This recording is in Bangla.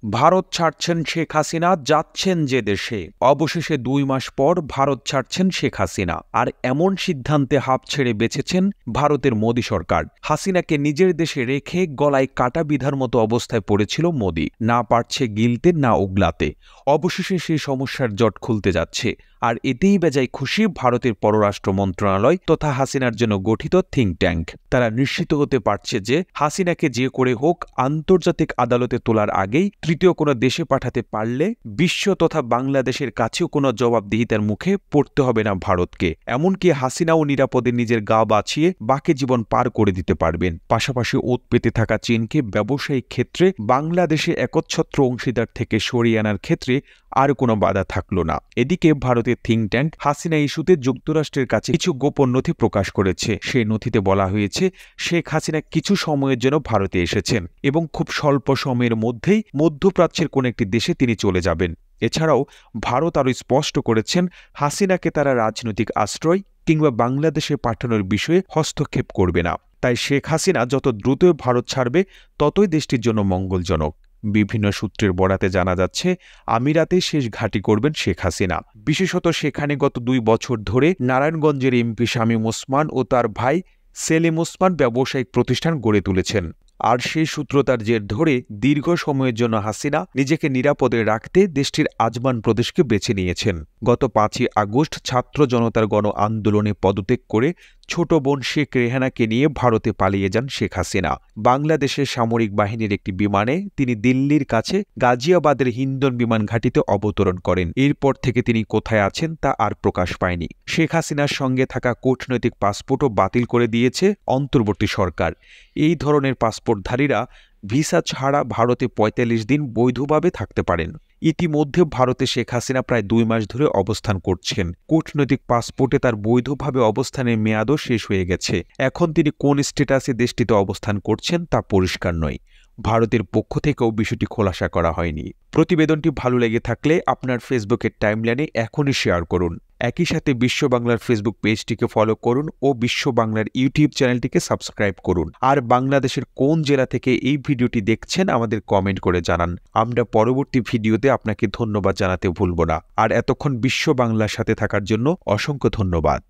ভারত ছাড়ছেন শেখ হাসিনা, যাচ্ছেন যে দেশে। অবশেষে ২ মাস পর ভারত ছাড়ছেন শেখ হাসিনা। আর এমন সিদ্ধান্তে হাঁপ ছেড়ে বেঁচেছেন ভারতের মোদী সরকার। হাসিনাকে নিজের দেশে রেখে গলায় কাটা বিঁধার মতো অবস্থায় পড়েছিল মোদী। না পারছে গিলতে, না উগলাতে। অবশেষে সেই সমস্যার জট খুলতে যাচ্ছে। আর এতেই বেজায় খুশি ভারতের পররাষ্ট্র মন্ত্রণালয় তথা হাসিনার জন্য গঠিত থিঙ্ক ট্যাঙ্ক। তারা নিশ্চিত হতে পারছে যে হাসিনাকে যে করে হোক আন্তর্জাতিক আদালতে তোলার আগেই তৃতীয় কোনো দেশে পাঠাতে পারলে বিশ্ব তথা বাংলাদেশের কাছেও কোনো জবাবদিহিতার মুখে পড়তে হবে না ভারতকে। এমনকি হাসিনাও নিরাপদে নিজের গা বাঁচিয়ে বাকি জীবন পার করে দিতে পারবেন। পাশাপাশি ওত পেতে থাকা চীনকে ব্যবসায়িক ক্ষেত্রে বাংলাদেশে একচ্ছত্র অংশীদার থেকে সরিয়ে আনার ক্ষেত্রে আর কোনো বাধা থাকলো না। এদিকে ভারতের থিঙ্ক ট্যাঙ্ক হাসিনা ইস্যুতে যুক্তরাষ্ট্রের কাছে কিছু গোপন নথি প্রকাশ করেছে। সেই নথিতে বলা হয়েছে শেখ হাসিনা কিছু সময়ের জন্য ভারতে এসেছেন এবং খুব স্বল্প সময়ের মধ্যেই মধ্যপ্রাচ্যের কোন একটি দেশে তিনি চলে যাবেন। এছাড়াও ভারত আরও স্পষ্ট করেছেন হাসিনাকে তারা রাজনৈতিক আশ্রয় কিংবা বাংলাদেশে পাঠানোর বিষয়ে হস্তক্ষেপ করবে না। তাই শেখ হাসিনা যত দ্রুত ভারত ছাড়বে ততই দেশটির জন্য মঙ্গলজনক। বিভিন্ন সূত্রের বরাতে জানা যাচ্ছে আমিরাতেই শেষ ঘাঁটি করবেন শেখ হাসিনা। বিশেষত সেখানে গত ২ বছর ধরে নারায়ণগঞ্জের এমপি শামীম ওসমান ও তার ভাই সেলিম ওসমান ব্যবসায়িক প্রতিষ্ঠান গড়ে তুলেছেন। আর সেই সূত্রতার জের ধরে দীর্ঘ সময়ের জন্য হাসিনা নিজেকে নিরাপদে রাখতে দেশটির আজমান প্রদেশকে বেছে নিয়েছেন। গত ৫ই আগস্ট ছাত্র জনতার গণ আন্দোলনে পদত্যাগ করে ছোট বোন শেখ রেহানাকে নিয়ে ভারতে পালিয়ে যান শেখ হাসিনা। বাংলাদেশের সামরিক বাহিনীর একটি বিমানে তিনি দিল্লির কাছে গাজিয়াবাদের হিন্দন বিমান ঘাঁটিতে অবতরণ করেন। এরপর থেকে তিনি কোথায় আছেন তা আর প্রকাশ পায়নি। শেখ হাসিনার সঙ্গে থাকা কূটনৈতিক পাসপোর্টও বাতিল করে দিয়েছে অন্তর্বর্তী সরকার। এই ধরনের পাসপোর্টধারীরা ভিসা ছাড়া ভারতে ৪৫ দিন বৈধভাবে থাকতে পারেন। ইতিমধ্যে ভারতে শেখ হাসিনা প্রায় ২ মাস ধরে অবস্থান করছেন। কূটনৈতিক পাসপোর্টে তার বৈধভাবে অবস্থানের মেয়াদও শেষ হয়ে গেছে। এখন তিনি কোন স্ট্যাটাসে দেশটিতে অবস্থান করছেন তা পরিষ্কার নয়। ভারতের পক্ষ থেকেও বিষয়টি খোলাসা করা হয়নি। প্রতিবেদনটি ভালো লেগে থাকলে আপনার ফেসবুকের টাইমলাইনে এখনই শেয়ার করুন। একই সাথে বিশ্ব বাংলার ফেসবুক পেজটিকে ফলো করুন ও বিশ্ব বাংলার ইউটিউব চ্যানেলটিকে সাবস্ক্রাইব করুন। আর বাংলাদেশের কোন জেলা থেকে এই ভিডিওটি দেখছেন আমাদের কমেন্ট করে জানান। আমরা পরবর্তী ভিডিওতে আপনাকে ধন্যবাদ জানাতে ভুলব না। আর এতক্ষণ বিশ্ব বাংলার সাথে থাকার জন্য অসংখ্য ধন্যবাদ।